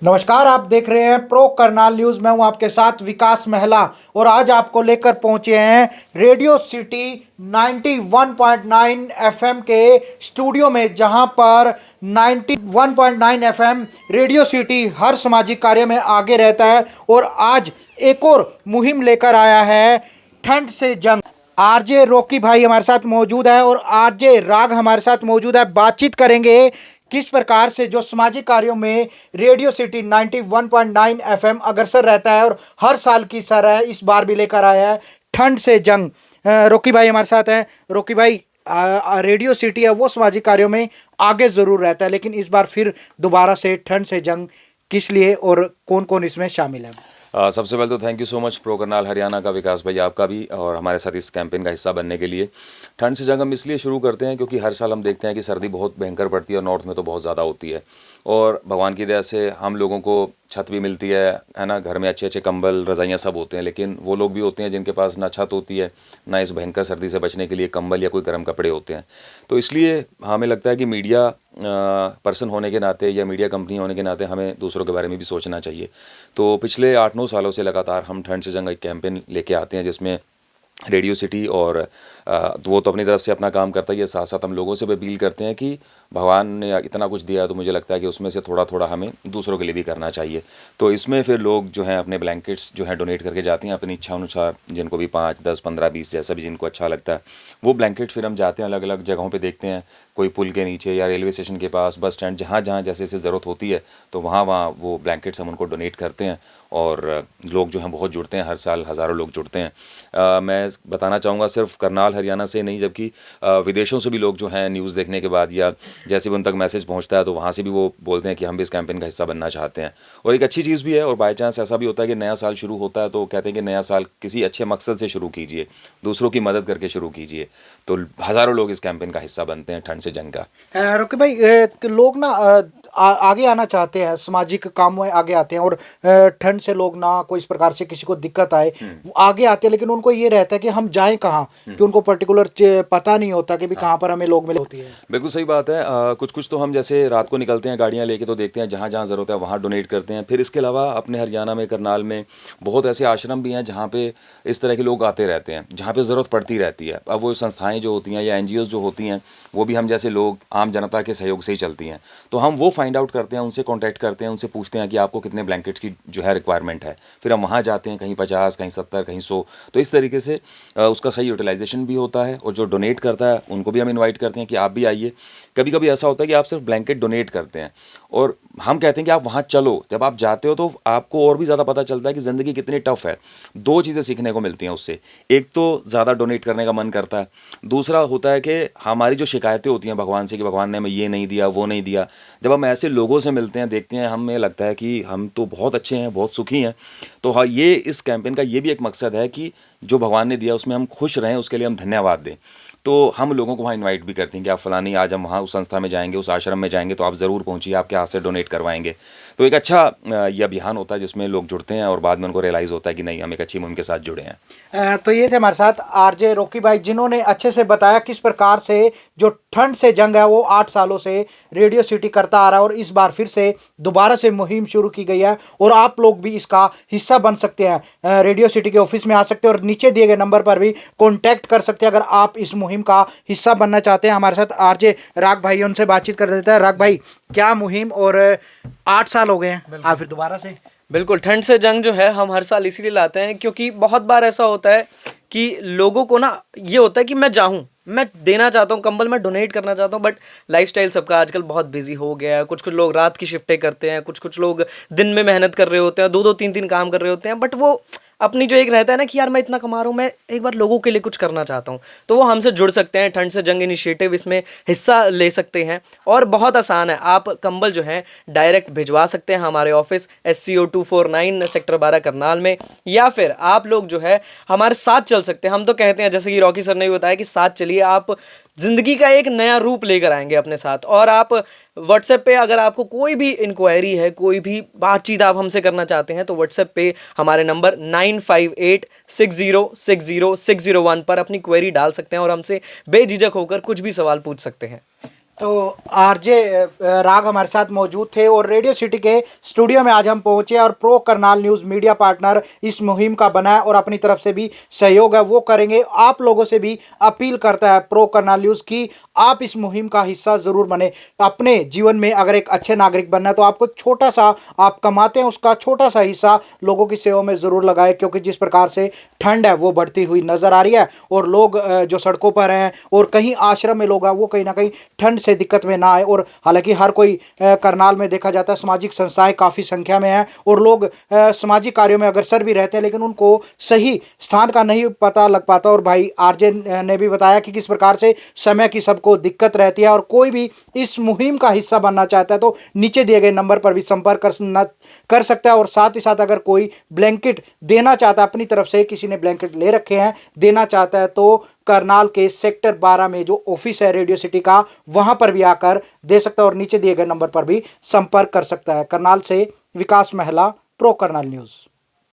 नमस्कार, आप देख रहे हैं प्रो करनाल न्यूज़। मैं हूं आपके साथ विकास महला और आज आपको लेकर पहुंचे हैं रेडियो सिटी 91.9 एफएम के स्टूडियो में, जहां पर 91.9 एफएम रेडियो सिटी हर सामाजिक कार्य में आगे रहता है और आज एक और मुहिम लेकर आया है, ठंड से जंग। आरजे रॉकी भाई हमारे साथ मौजूद है और आरजे राग हमारे साथ मौजूद है। बातचीत करेंगे किस प्रकार से जो सामाजिक कार्यों में रेडियो सिटी 91.9 एफएम अग्रसर रहता है और हर साल की तरह इस बार भी लेकर आया है ठंड से जंग। रॉकी भाई हमारे साथ हैं। रॉकी भाई, रेडियो सिटी है वो सामाजिक कार्यों में आगे जरूर रहता है, लेकिन इस बार फिर दोबारा से ठंड से जंग किस लिए और कौन कौन इसमें शामिल है? सबसे पहले तो thank you so much pro Karnal Haryana का विकास भाई, आपका भी, और हमारे साथ इस कैंपेन का हिस्सा बनने के लिए। ठंड से जंग हम इसलिए शुरू करते हैं क्योंकि हर साल हम देखते हैं कि सर्दी बहुत भयंकर पड़ती है और नॉर्थ में तो बहुत ज़्यादा होती है, और भगवान की दया से हम लोगों को छत भी मिलती है ना। घर में अच्छे अच्छे कंबल रज़ाइयाँ सब होते हैं, लेकिन वो लोग भी होते हैं जिनके पास ना छत होती है, ना इस भयंकर सर्दी से बचने के लिए कंबल या कोई गर्म कपड़े होते हैं। तो इसलिए हमें लगता है कि मीडिया पर्सन होने के नाते या मीडिया कंपनी होने के नाते हमें दूसरों के बारे में भी सोचना चाहिए। तो पिछले 8-9 सालों से लगातार हम ठंड से जंग एक कैंपेन लेके आते हैं, जिसमें रेडियो सिटी और वो तो अपनी तरफ से अपना काम करता ही है, साथ साथ हम लोगों से भी अपील करते हैं कि भगवान ने इतना कुछ दिया है तो मुझे लगता है कि उसमें से थोड़ा थोड़ा हमें दूसरों के लिए भी करना चाहिए। तो इसमें फिर लोग जो हैं अपने ब्लैंकेट्स जो हैं डोनेट करके जाते हैं अपनी इच्छा अनुसार, जिनको भी 5, 10, 15, 20 जैसा भी जिनको अच्छा लगता है वो ब्लैंकेट फिर हम जाते हैं अलग अलग जगहों पर, देखते हैं कोई पुल के नीचे या रेलवे स्टेशन के पास, बस स्टैंड, जहाँ जहाँ जैसे जैसे ज़रूरत होती है तो वहाँ वहाँ वो ब्लैंकेट्स हम उनको डोनेट करते हैं। और लोग जो हैं बहुत जुड़ते हैं, हर साल हज़ारों लोग जुड़ते हैं। मैं बताना चाहूँगा सिर्फ करनाल हरियाणा से नहीं, जबकि विदेशों से भी लोग जो हैं न्यूज़ देखने के बाद या जैसे भी उन तक मैसेज पहुंचता है तो वहाँ से भी वो बोलते हैं कि हम भी इस कैंपेन का हिस्सा बनना चाहते हैं। और एक अच्छी चीज़ भी है, और बाई चांस ऐसा भी होता है कि नया साल शुरू होता है तो कहते हैं कि नया साल किसी अच्छे मकसद से शुरू कीजिए, दूसरों की मदद करके शुरू कीजिए। तो हज़ारों लोग इस कैंपेन का हिस्सा बनते हैं ठंड से जंग का। रॉकी भाई, लोग ना आगे आना चाहते हैं, सामाजिक कामों में आगे आते हैं और ठंड से लोग ना कोई इस प्रकार से किसी को दिक्कत आए वो आगे आते हैं, लेकिन उनको ये रहता है कि हम जाएं कहाँ, कि उनको पर्टिकुलर पता नहीं होता कि भी कहाँ पर हमें लोग मिले होती है। बिल्कुल सही बात है। कुछ कुछ तो हम जैसे रात को निकलते हैं गाड़ियाँ लेके तो देखते हैं जहाँ जहाँ ज़रूरत है वहाँ डोनेट करते हैं। फिर इसके अलावा अपने हरियाणा में करनाल में बहुत ऐसे आश्रम भी हैं जहाँ पे इस तरह के लोग आते रहते हैं, जहाँ पे ज़रूरत पड़ती रहती है। अब वो संस्थाएं जो होती हैं या NGOs जो होती हैं वो भी हम जैसे लोग आम जनता के सहयोग से ही चलती हैं, तो हम वो फाइंड आउट करते हैं, उनसे कॉन्टैक्ट करते हैं, उनसे पूछते हैं कि आपको कितने ब्लैंकेट्स की जो है रिक्वायरमेंट है। फिर हम वहाँ जाते हैं, कहीं 50, कहीं 70, कहीं 100। तो इस तरीके से उसका सही यूटिलाइजेशन भी होता है, और जो डोनेट करता है उनको भी हम इन्वाइट करते हैं कि आप भी आइए। कभी कभी ऐसा होता है कि आप सिर्फ ब्लैंकेट डोनेट करते हैं और हम कहते हैं कि आप वहाँ चलो। जब आप जाते हो तो आपको और भी ज़्यादा पता चलता है कि ज़िंदगी कितनी टफ है। 2 चीज़ें सीखने को मिलती हैं उससे। एक तो ज़्यादा डोनेट करने का मन करता है, दूसरा होता है कि हमारी जो शिकायतें होती हैं भगवान से कि भगवान ने हमें ये नहीं दिया, वो नहीं दिया, जब हम ऐसे लोगों से मिलते हैं, देखते हैं, हमें लगता है कि हम तो बहुत अच्छे हैं, बहुत सुखी हैं। तो हाँ, ये इस कैंपेन का ये भी एक मकसद है कि जो भगवान ने दिया उसमें हम खुश रहें, उसके लिए हम धन्यवाद दें। तो हम लोगों को वहाँ इनवाइट भी करते हैं कि आप फलानी, आज हम वहाँ उस संस्था में जाएंगे, उस आश्रम में जाएंगे, तो आप ज़रूर पहुँचिए, आपके हाथ से डोनेट करवाएंगे। तो एक अच्छा ये अभियान होता है जिसमें लोग जुड़ते हैं और बाद में उनको रियलाइज़ होता है कि नहीं, हम एक अच्छी मुहिम के साथ जुड़े हैं। तो ये थे हमारे साथ आरजे रॉकी भाई, जिन्होंने अच्छे से बताया किस प्रकार से जो ठंड से जंग है वो 8 सालों से रेडियो सिटी करता आ रहा है और इस बार फिर से दोबारा से मुहिम शुरू की गई है और आप लोग भी इसका हिस्सा बन सकते हैं। रेडियो सिटी के ऑफिस में आ सकते हैं और नीचे दिए गए नंबर पर भी कॉन्टैक्ट कर सकते हैं अगर आप इस मुहिम का हिस्सा बनना चाहते हैं। हमारे साथ आरजे राग भाई, उनसे बातचीत कर देता है। राग भाई, क्या मुहिम, और 8 साल हो गए हैं, आप फिर दोबारा से? बिल्कुल, ठंड से जंग जो है हम हर साल इसीलिए लाते हैं क्योंकि बहुत बार ऐसा होता है कि लोगों को ना ये होता है कि मैं जाऊं, मैं देना चाहता हूं कंबल, मैं डोनेट करना चाहता हूं, बट लाइफस्टाइल सबका आजकल बहुत बिजी हो गया है। कुछ कुछ लोग रात की शिफ्टें करते हैं, कुछ कुछ लोग दिन में मेहनत कर रहे होते हैं, 2-2 3-3 काम कर रहे होते हैं, बट वो अपनी जो एक रहता है ना कि यार मैं इतना कमा रहा हूँ, मैं एक बार लोगों के लिए कुछ करना चाहता हूँ, तो वो हमसे जुड़ सकते हैं। ठंड से जंग इनिशिएटिव, इसमें हिस्सा ले सकते हैं और बहुत आसान है। आप कंबल जो है डायरेक्ट भिजवा सकते हैं हमारे ऑफिस SCO 249 सेक्टर 12 करनाल में, या फिर आप लोग जो है हमारे साथ चल सकते हैं। हम तो कहते हैं, जैसे कि रॉकी सर ने भी बताया, कि साथ चलिए, आप ज़िंदगी का एक नया रूप लेकर आएंगे अपने साथ। और आप व्हाट्सएप पे अगर आपको कोई भी इंक्वायरी है, कोई भी बातचीत आप हमसे करना चाहते हैं, तो व्हाट्सएप पे हमारे नंबर 9586060601 पर अपनी क्वेरी डाल सकते हैं और हमसे बेझिझक होकर कुछ भी सवाल पूछ सकते हैं। तो आरजे राग हमारे साथ मौजूद थे और रेडियो सिटी के स्टूडियो में आज हम पहुंचे और pro Karnal news media partner इस मुहिम का बना है और अपनी तरफ से भी सहयोग है वो करेंगे। आप लोगों से भी अपील करता है प्रो करनाल न्यूज़ की आप इस मुहिम का हिस्सा ज़रूर बने। अपने जीवन में अगर एक अच्छे नागरिक बनना है तो आपको छोटा सा आप कमाते हैं उसका छोटा सा हिस्सा लोगों की सेवा में ज़रूर लगाए, क्योंकि जिस प्रकार से ठंड है वो बढ़ती हुई नज़र आ रही है और लोग जो सड़कों पर हैं और कहीं आश्रम में लोग हैं वो कहीं ना कहीं ठंड से दिक्कत में ना आए। और हालांकि हर कोई करनाल में देखा जाता है सामाजिक संस्थाएं काफ़ी संख्या में हैं और लोग सामाजिक कार्यों में अग्रसर भी रहते हैं, लेकिन उनको सही स्थान का नहीं पता लग पाता। और भाई आरजे ने भी बताया कि किस प्रकार से समय की सबको दिक्कत रहती है और कोई भी इस मुहिम का हिस्सा बनना चाहता है तो नीचे दिए गए नंबर पर भी संपर्क कर सकता है। और साथ ही साथ अगर कोई ब्लैंकेट देना चाहता है, अपनी तरफ से किसी ने ब्लैंकेट ले रखे हैं देना चाहता है, तो करनाल के सेक्टर 12 में जो ऑफिस है रेडियो सिटी का वहां पर भी आकर दे सकता है और नीचे दिए गए नंबर पर भी संपर्क कर सकता है। करनाल से विकास महला, प्रो करनाल न्यूज़।